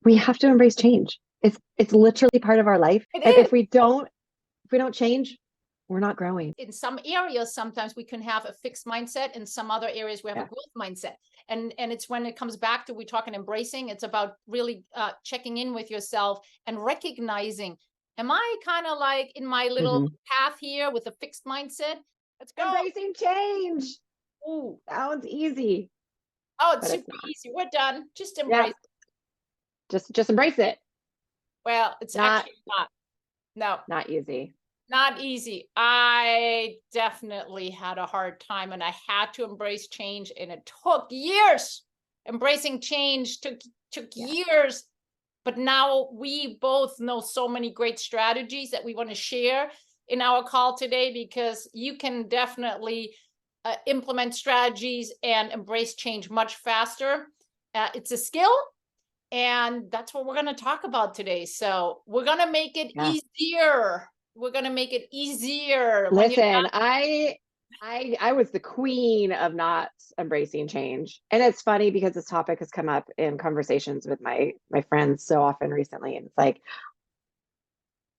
We have to embrace change. It's literally part of our life. It And is. if we don't change, we're not growing. In some areas, sometimes we can have a fixed mindset. In some other areas, we have a Yeah. growth mindset. And it's when it comes back to, we talk in embracing, it's about really checking in with yourself and recognizing, am I kind of like in my little hmm path here with a fixed mindset? Let's go. Embracing change. Ooh. Sounds easy, Oh, it's but it's super not. easy. We're done. Just Yeah. embrace. Just embrace it. Well, it's Not actually not. No, not easy. not easy. I definitely had a hard time and I had to embrace change, and it took years. Embracing change took Yeah. years. But now we both know so many great strategies that we want to share in our call today, because you can definitely implement strategies and embrace change much faster. It's a skill, and that's what we're going to talk about today. So we're going to make it Yeah. easier. We're going to make it easier when you're Listen, I was the queen of not embracing change. And it's funny because this topic has come up in conversations with my friends so often recently. And it's like,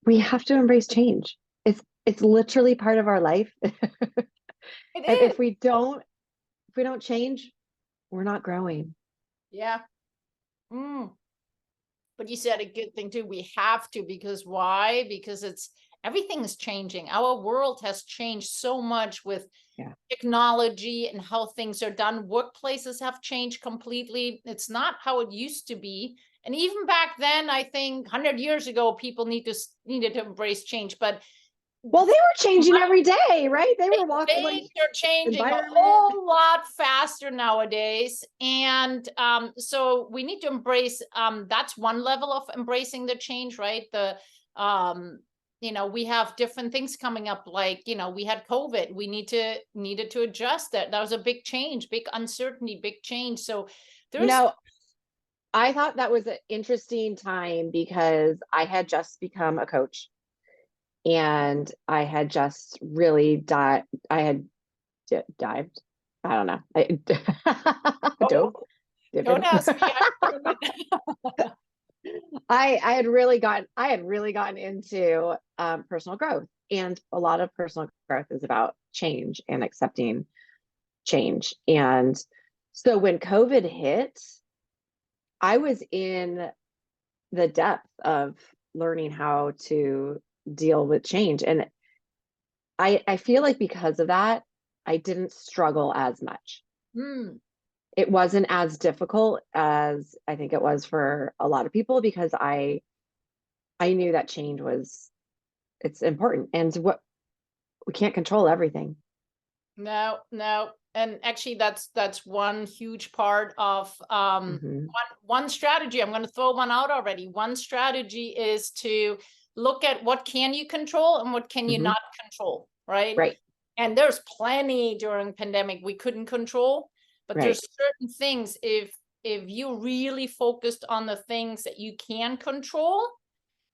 we have to embrace change. It's literally part of our life. it And is. if we don't change, we're not growing. Yeah. Mm. But you said a good thing too. We have to, because why? Because it's everything is changing. Our world has changed so much with Yeah. technology and how things are done. Workplaces have changed completely. It's not how it used to be. And even back then, I think 100 years ago, people needed to embrace change. But Well, they were changing every day, right? They were walking like things are changing a environment. whole lot faster nowadays. And so we need to embrace, that's one level of embracing the change, right? Um, we have different things coming up, like, we had COVID. We needed to adjust that. That was a big change, big uncertainty, big change. So You there's, know, I thought that was an interesting time because I had just become a coach and I had just really I had dived. I don't know. oh, Dove, don't dipping. ask me. I had really gotten into personal growth, and a lot of personal growth is about change and accepting change. And so when COVID hit, I was in the depth of learning how to deal with change. And I feel like because of that, I didn't struggle as much. Hmm. It wasn't as difficult as I think it was for a lot of people because I knew that change was it's important. And what we can't control everything. No, no. And actually that's one huge part of hmm one strategy. I'm going to throw one out already. One strategy is to look at what can you control and what can you hmm not control, right? Right. And there's plenty during pandemic we couldn't control, but there's Right. certain things, if you really focused on the things that you can control,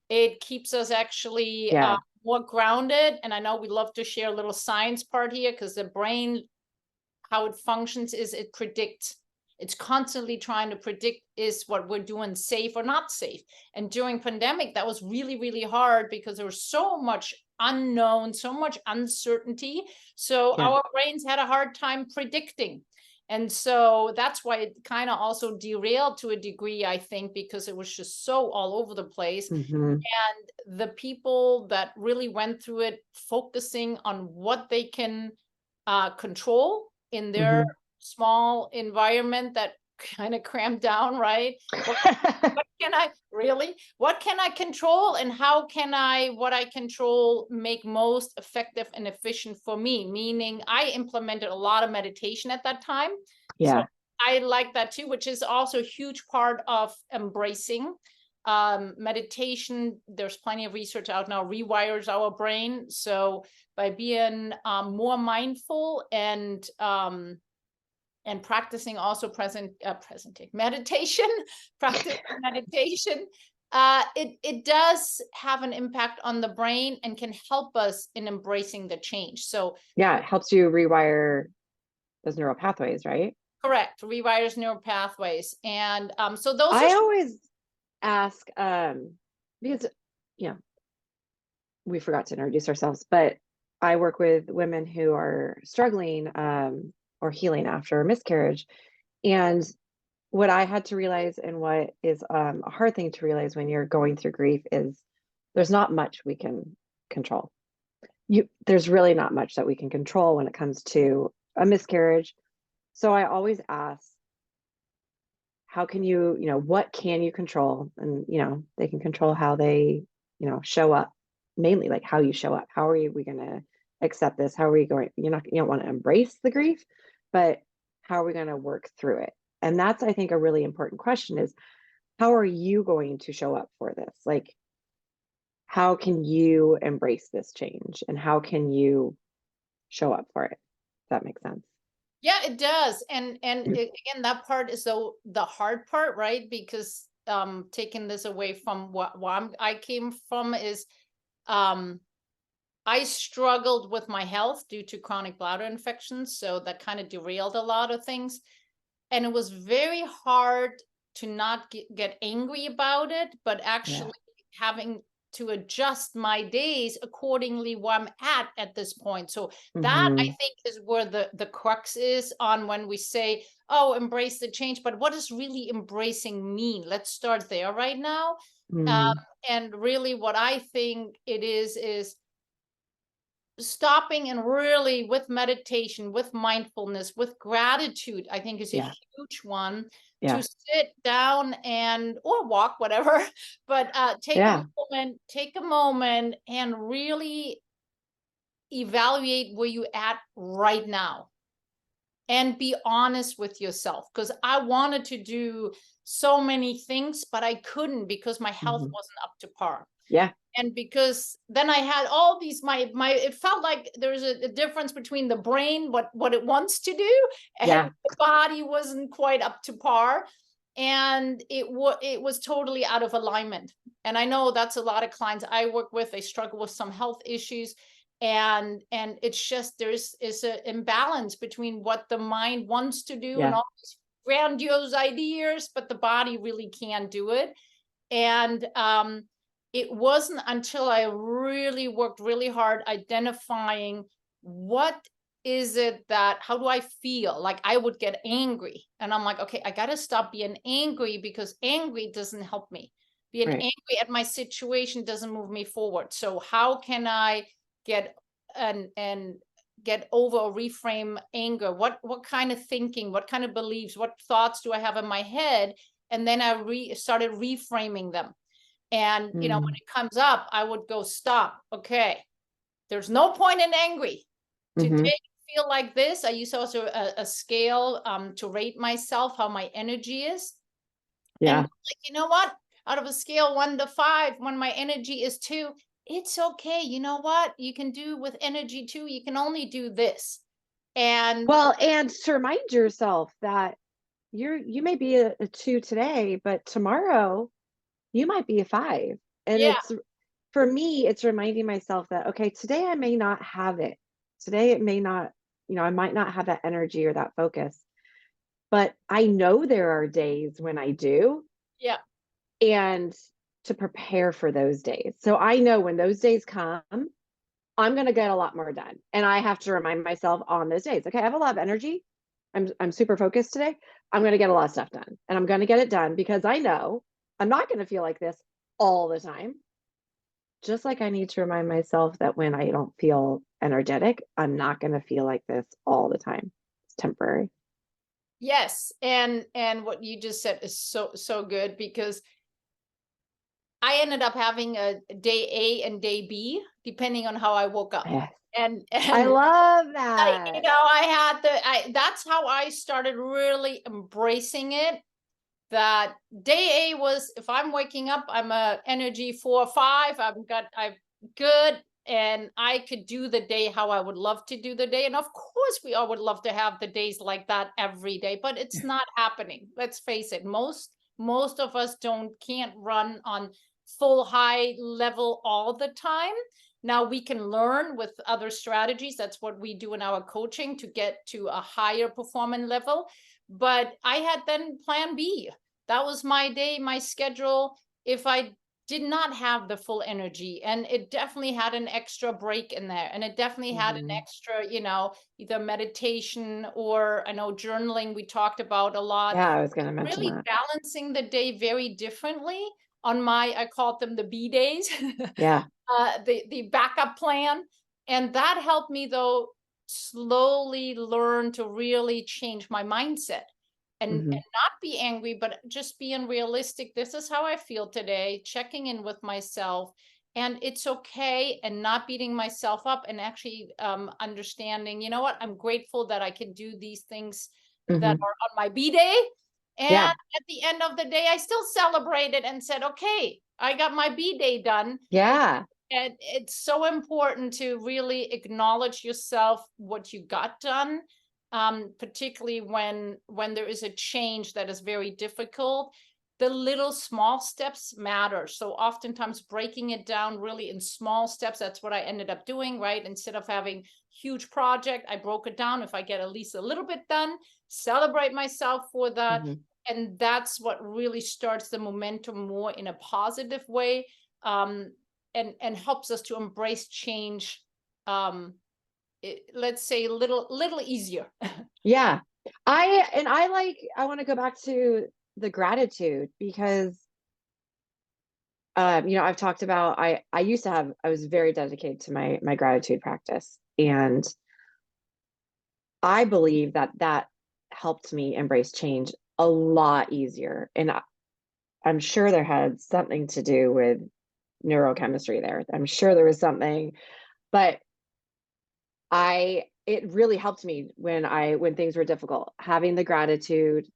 it keeps us actually Yeah. more grounded. And I know we love to share a little science part here, because the brain, how it functions is it predicts. It's constantly trying to predict, is what we're doing safe or not safe. And during pandemic, that was really, really hard because there was so much unknown, so much uncertainty. So Yeah. our brains had a hard time predicting. And so that's why it kind of also derailed to a degree, I think, because it was just so all over the place. hmm And the people that really went through it, focusing on what they can control in their hmm small environment that kind of cramped down, right? What can I really, what can I control, and how can I, what I control, make most effective and efficient for me? Meaning I implemented a lot of meditation at that time. So Yeah. I like that too, which is also a huge part of embracing meditation. There's plenty of research out now, rewires our brain. So by being more mindful and practicing also presenting meditation, practicing meditation, it does have an impact on the brain and can help us in embracing the change. So Yeah. It helps you rewire those neural pathways, right? correct, rewires neural pathways. And so those are I always ask, because, you know, we forgot to introduce ourselves, but I work with women who are struggling, or healing after a miscarriage. And what I had to realize, and what is a hard thing to realize when you're going through grief, is there's not much we can control. There's really not much that we can control when it comes to a miscarriage. So I always ask, how can what can you control? And, they can control how they, show up, mainly like how you show up. How are we going to accept this? How are we going, you don't want to embrace the grief, but how are we going to work through it? And that's, I think, a really important question is, how are you going to show up for this? Like, how can you embrace this change, and how can you show up for it? If that makes sense. Yeah, it does. Again, that part is the hard part, right? Because taking this away from what I came from is I struggled with my health due to chronic bladder infections. So that kind of derailed a lot of things. And it was very hard to not get angry about it, but actually having to adjust my days accordingly where I'm at this point. So that, I think, is where the crux is on when we say, oh, embrace the change. But what does really embracing mean? Let's start there right now. And really what I think it is stopping and really with meditation, with mindfulness, with gratitude, I think is a huge one. To sit down or walk, whatever, but take a moment and really evaluate where you at right now and be honest with yourself. Because I wanted to do so many things, but I couldn't because my health wasn't up to par. And because then I had all these, it felt like there's a difference between the brain, what it wants to do, and the body wasn't quite up to par. And it was totally out of alignment. And I know that's a lot of clients I work with, they struggle with some health issues. And it's just, there's an imbalance between what the mind wants to do and all these grandiose ideas, but the body really can't do it. And it wasn't until I really worked really hard identifying what is it how do I feel? Like I would get angry and I'm like, okay, I got to stop being angry because angry doesn't help me. Being angry at my situation doesn't move me forward. So how can I get and get over or reframe anger? What kind of thinking, what kind of beliefs, what thoughts do I have in my head? And then I started reframing them. And, when it comes up, I would go, stop. Okay. There's no point in angry. Today, feel like this. I use also a scale to rate myself, how my energy is. And like, you know what? Out of a scale 1 to 5, when my energy is 2, it's okay. You know what? You can do with energy 2. You can only do this. And to remind yourself that you may be a 2 today, but tomorrow you might be a 5. And it's, for me, it's reminding myself that, okay, today I may not have it. Today it may not, I might not have that energy or that focus, but I know there are days when I do. And to prepare for those days. So I know when those days come, I'm going to get a lot more done. And I have to remind myself on those days, okay, I have a lot of energy. I'm super focused today. I'm going to get a lot of stuff done, and I'm going to get it done because I know I'm not going to feel like this all the time. Just like I need to remind myself that when I don't feel energetic, I'm not going to feel like this all the time. It's temporary. Yes. And what you just said is so good, because I ended up having a day A and day B, depending on how I woke up. And I love that. That's how I started really embracing it. That day A was, if I'm waking up, I'm a energy 4 or 5. I'm good. And I could do the day how I would love to do the day. And of course, we all would love to have the days like that every day, but it's not happening. Let's face it. Most of us can't run on full high level all the time. Now we can learn with other strategies. That's what we do in our coaching to get to a higher performing level. But I had then plan B. That was my day, my schedule. if I did not have the full energy, and it definitely had an extra break in there, and it definitely had an Mhm. extra, either meditation, or I know journaling we talked about a lot, Yeah, I was gonna mention really that. balancing the day very differently on my, I called them the B days, Yeah. the backup plan. And that helped me, though, slowly learn to really change my mindset, and Mhm. not be angry, but just being realistic. This is how I feel today, checking in with myself, and it's okay, and not beating myself up, and actually understanding, you know what, I'm grateful that I can do these things that Mhm. are on my B day. And Yeah. at the end of the day, I still celebrated and said, okay, I got my B day done. Yeah. And it's so important to really acknowledge yourself, what you got done, particularly when there is a change that is very difficult. The little small steps matter. So oftentimes breaking it down really in small steps, that's what I ended up doing, right? Instead of having huge project, I broke it down. If I get at least a little bit done, celebrate myself for that. Mhm. And that's what really starts the momentum more in a positive way. Um, and helps us to embrace change, um let's say little easier. Yeah. I want to go back to the gratitude because I've talked about I used to have I was very dedicated to my gratitude practice, and I believe that that helped me embrace change a lot easier. And I'm sure there had something to do with neurochemistry there. I'm sure there was something, but it really helped me when things were difficult. Having the gratitude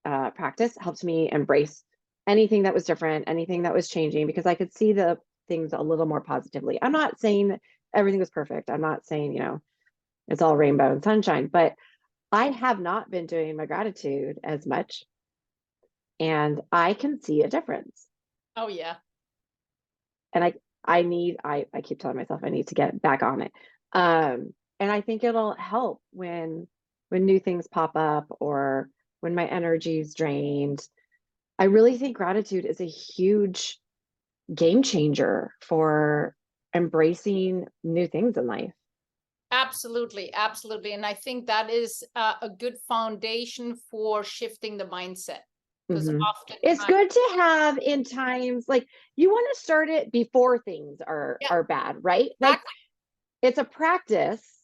practice helped me embrace anything that was different, anything that was changing, because I could see the things a little more positively. I'm not saying that everything was perfect. I'm not saying, it's all rainbow and sunshine, but I have not been doing my gratitude as much, and I can see a difference. Oh yeah. And I keep telling myself I need to get back on it. And I think it'll help when new things pop up or when my energy is drained. I really think gratitude is a huge game changer for embracing new things in life. Absolutely, absolutely. And I think that is a good foundation for shifting the mindset, because Mhm. It's oftentimes, good to have in times like you want to start it before things yeah, are bad, right? Like exactly. it's a practice.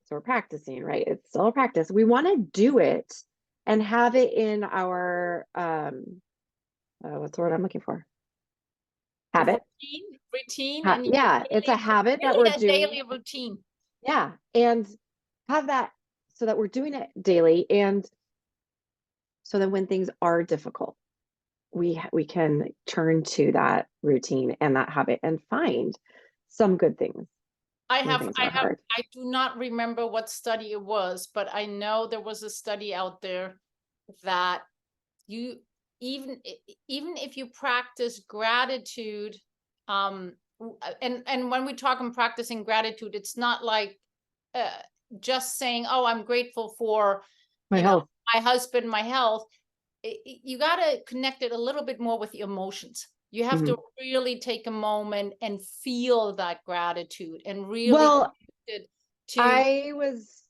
So we're practicing, right? It's still a practice. We want to do it and have it in our what's the word I'm looking for? Habit. Routine, and Yeah, it's a habit that we're really a doing. daily routine. Yeah, and have that so that we're doing it daily, and so that when things are difficult, we can turn to that routine and that habit and find some good things I when have things I are have hard. I do not remember what study it was, but I know there was a study out there that you, even if you practice gratitude, and when we talk on practicing gratitude, it's not like uh, just saying, oh, I'm grateful for, My you know health. my husband, my health. You got to connect it a little bit more with the emotions. You have to Mhm. really take a moment and feel that gratitude, and really Well, connect it to. I was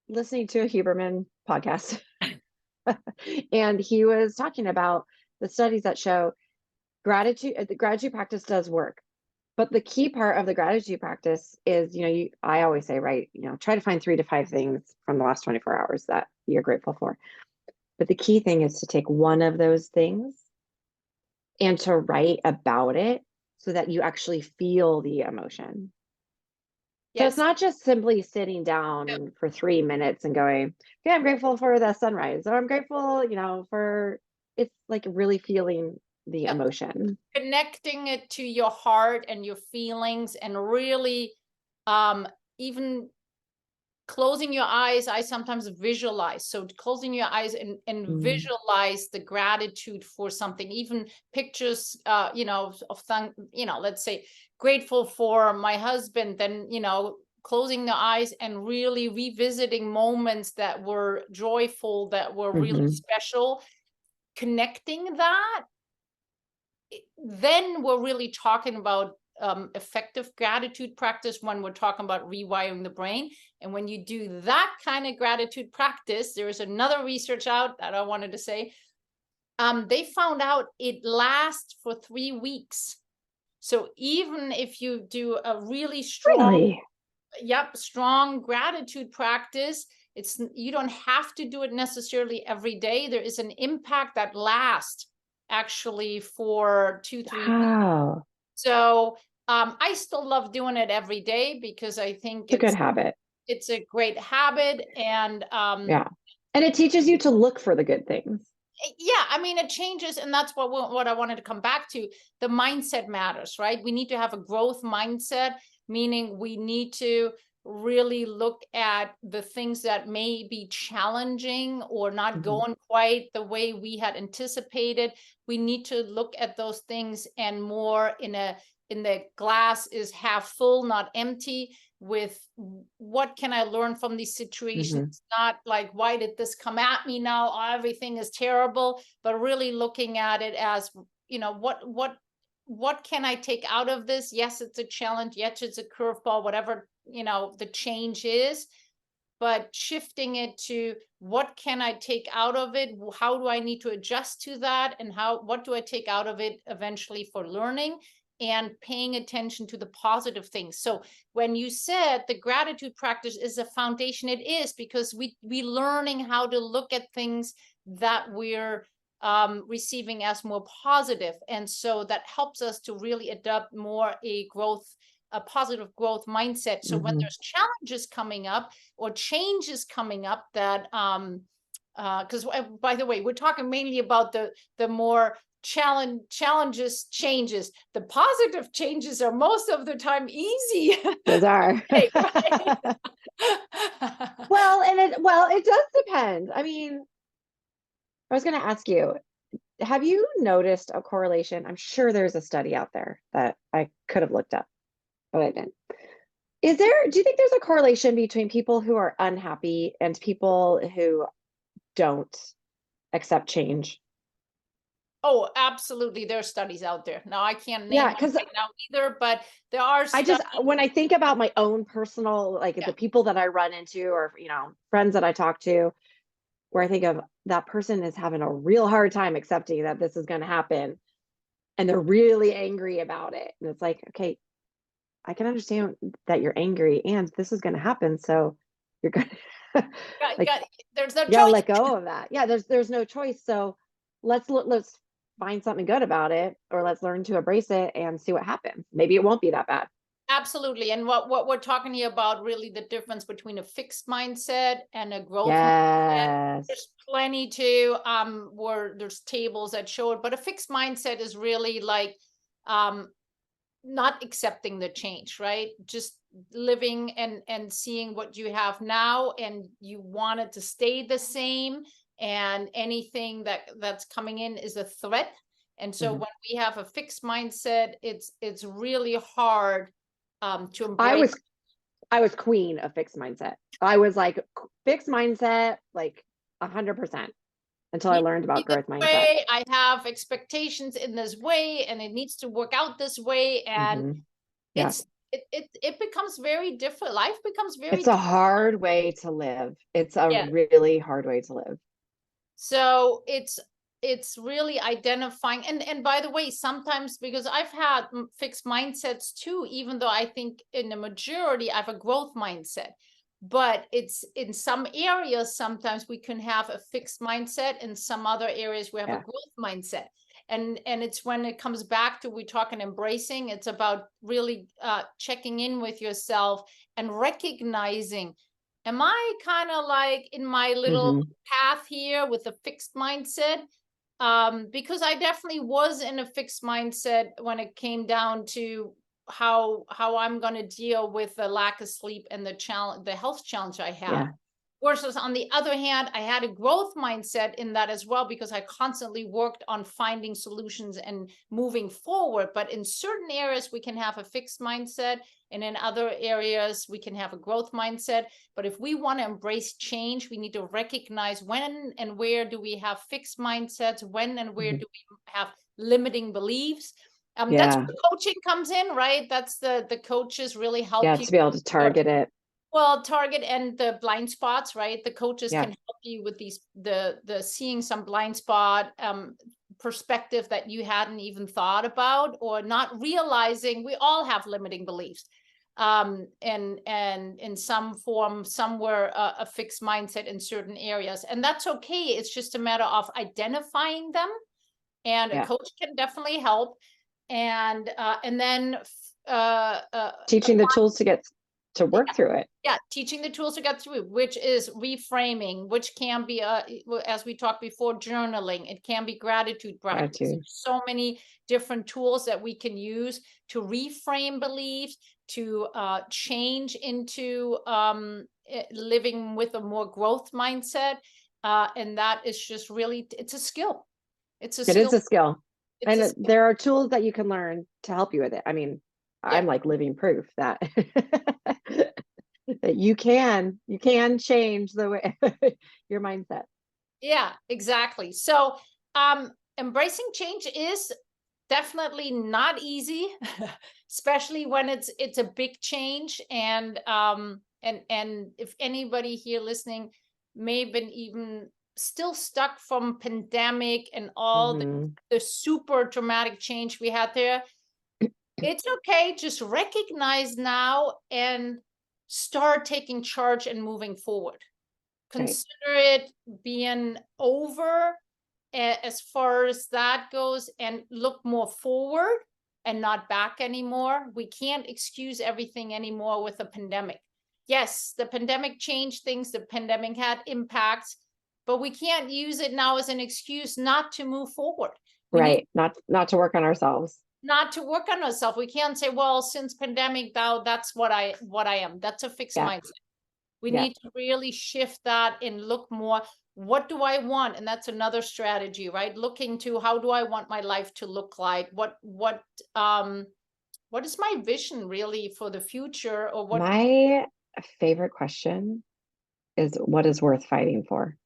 listening to a Huberman podcast, and he was talking about the studies that show the gratitude practice does work. But the key part of the gratitude practice is, I always say, right, try to find 3 to 5 things from the last 24 hours that you're grateful for. But the key thing is to take one of those things and to write about it so that you actually feel the emotion. So it's Yes. not just simply sitting down for 3 minutes and going, okay, I'm grateful for the sunrise, or I'm grateful, for it's like really feeling the Yep. emotion. Connecting it to your heart and your feelings, and really, um even closing your eyes. I sometimes visualize, so closing your eyes and Mm. visualize the gratitude for something, even pictures, of let's say grateful for my husband, then, closing the eyes and really revisiting moments that were joyful, that were really Hmm. special, connecting that, then we're really talking about effective gratitude practice when we're talking about rewiring the brain. And when you do that kind of gratitude practice, there is another research out that I wanted to say. They found out it lasts for 3 weeks. So even if you do a really strong, Really? strong gratitude practice, you don't have to do it necessarily every day. There is an impact that lasts actually for 2-3 weeks. Wow. So I still love doing it every day because I think It's a good habit. it's a great habit. And Yeah. And it teaches you to look for the good things. yeah, I mean, it changes, and that's what I wanted to come back to. The mindset matters, right? We need to have a growth mindset, meaning we need to really look at the things that may be challenging or not going quite the way we had anticipated. We need to look at those things and more in the glass is half full, not empty, with what can I learn from these situations? Not like, why did this come at me now? Oh, everything is terrible, but really looking at it as, what can I take out of this? Yes, it's a challenge. Yes, it's a curveball, whatever, the change is, but shifting it to what can I take out of it? How do I need to adjust to that? And what do I take out of it eventually for learning? And paying attention to the positive things. So when you said the gratitude practice is a foundation, it is, because we learning how to look at things that we're receiving as more positive. And so that helps us to really adopt more a positive growth mindset. So when there's challenges coming up or changes coming up that because by the way, we're talking mainly about the more changes. The positive changes are most of the time easy. Those are. Right? Well, it does depend. I mean, I was going to ask you, have you noticed a correlation? I'm sure there's a study out there that I could have looked up, but I didn't. Do you think there's a correlation between people who are unhappy and people who don't accept change? Oh, absolutely. There are studies out there. Now I can't name Yeah, one because right now either, but there are studies. when I think about my own personal, like the people that I run into or, friends that I talk to, where I think of that person is having a real hard time accepting that this is going to happen and they're really angry about it. And it's like, okay, I can understand that you're angry and this is going to happen. So you're going to there's no you gotta choice. let go of that. Yeah, there's no choice. So let's find something good about it, or let's learn to embrace it and see what happens. Maybe it won't be that bad. Absolutely. And what we're talking here about, really the difference between a fixed mindset and a growth mindset. Yes. There's plenty to where there's tables that show it, but a fixed mindset is really like not accepting the change, right? Just living and seeing what you have now, and you want it to stay the same, and anything that's coming in is a threat. And so when we have a fixed mindset, it's really hard to embrace. I was queen of fixed mindset. I was like fixed mindset, like 100%, until I learned about growth mindset. I have expectations in this way, and it needs to work out this way, and it becomes very different. Life becomes very It's a hard way to live. It's a really hard way to live. So it's really identifying, and by the way, sometimes, because I've had fixed mindsets too, even though I think in the majority I have a growth mindset, but it's in some areas sometimes we can have a fixed mindset, in some other areas we have a growth mindset. And it's when it comes back to, we talk and embracing, it's about really checking in with yourself and recognizing, am I kind of like in my little path here with a fixed mindset? Because I definitely was in a fixed mindset when it came down to how I'm going to deal with the lack of sleep and the health challenge I had. Versus on the other hand, I had a growth mindset in that as well, because I constantly worked on finding solutions and moving forward. But in certain areas, we can have a fixed mindset, and in other areas, we can have a growth mindset. But if we want to embrace change, we need to recognize when and where do we have fixed mindsets, when and where do we have limiting beliefs. That's where coaching comes in, right? That's the coaches really help you to be able to target it. Well, target and the blind spots, right? The coaches Yeah. can help you with these, the seeing some blind spot perspective that you hadn't even thought about, or not realizing we all have limiting beliefs. And in some form, somewhere, a fixed mindset in certain areas. And that's okay. It's just a matter of identifying them. And a coach can definitely help. And then teaching the tools to work through it. Yeah, teaching the tools to get through, which is reframing, which can be, as we talked before, journaling. It can be gratitude practice. So many different tools that we can use to reframe beliefs, to change into living with a more growth mindset. And that is just really, it's a skill. It is a skill. And there are tools that you can learn to help you with it. I mean, I'm like living proof that that you can change the way your mindset. Yeah, exactly. So embracing change is definitely not easy, especially when it's a big change. And if anybody here listening may have been even still stuck from pandemic and all the super dramatic change we had there, it's okay. Just recognize now and start taking charge and moving forward. Consider it being over as far as that goes, and look more forward and not back anymore. We can't excuse everything anymore with the pandemic. Yes, the pandemic changed things. The pandemic had impacts, but we can't use it now as an excuse not to move forward. Not to work on ourselves. Not to work on ourselves. We can't say, well, since pandemic, now that's what I am. That's a fixed mindset. We need to really shift that and look more, what do I want? And that's another strategy, right? Looking to, how do I want my life to look like? What is my vision really for the future? Or what? My favorite question is, what is worth fighting for?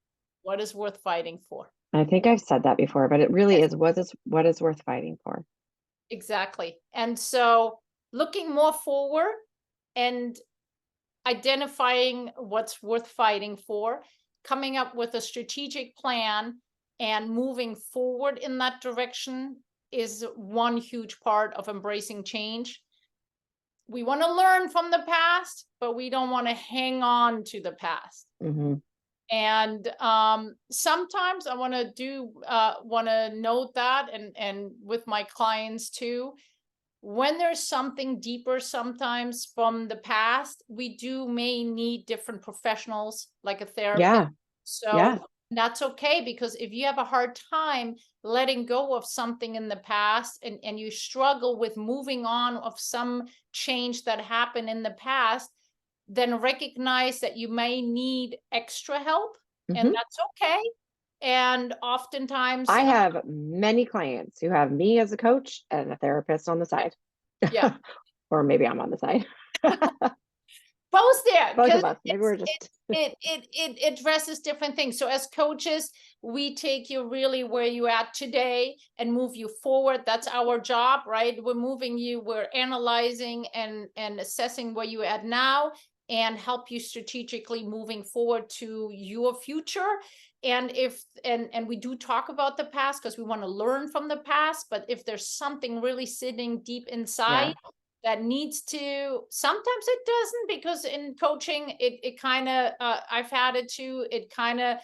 What is worth fighting for? I think I've said that before, but it really is, what is worth fighting for? Exactly. And so looking more forward and identifying what's worth fighting for, coming up with a strategic plan and moving forward in that direction is one huge part of embracing change. We want to learn from the past, but we don't want to hang on to the past. And sometimes I want to note that, and with my clients too, when there's something deeper sometimes from the past, we may need different professionals, like a therapist. That's okay, because if you have a hard time letting go of something in the past, and you struggle with moving on of some change that happened in the past, then recognize that you may need extra help, and that's okay. And oftentimes I have many clients who have me as a coach and a therapist on the side. Or maybe I'm on the side. Both there. Both of us. Maybe we're just it addresses different things. So as coaches, we take you really where you at today and move you forward. That's our job, right? We're moving you, we're analyzing and assessing where you're at now, and help you strategically moving forward to your future. And and we do talk about the past because we want to learn from the past, but if there's something really sitting deep inside that needs to, sometimes it doesn't, because in coaching, it kind of, I've had it too, it kind of,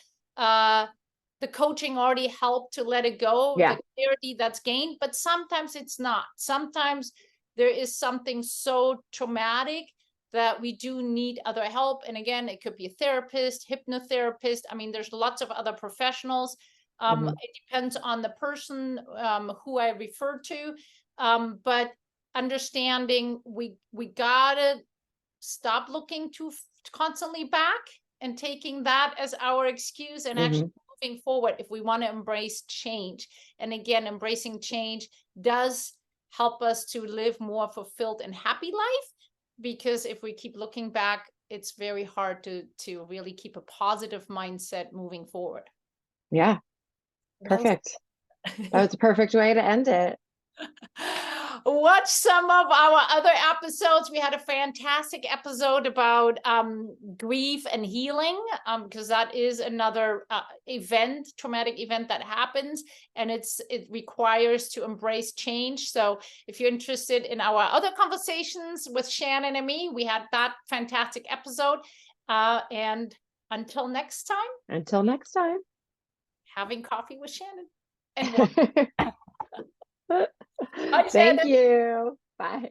the coaching already helped to let it go, the clarity that's gained, but sometimes it's not. Sometimes there is something so traumatic that we do need other help. And again, it could be a therapist, hypnotherapist. I mean, there's lots of other professionals. It depends on the person who I refer to. But understanding we gotta stop looking too constantly back and taking that as our excuse and actually moving forward if we want to embrace change. And again, embracing change does help us to live more fulfilled and happy life, because if we keep looking back, it's very hard to really keep a positive mindset moving forward. Yeah, perfect. That was a perfect way to end it. Watch some of our other episodes. We had a fantastic episode about grief and healing, because that is another traumatic event that happens, and it requires to embrace change. So if you're interested in our other conversations with Shannon and me, we had that fantastic episode. And until next time, having coffee with Shannon. And Thank you. Bye.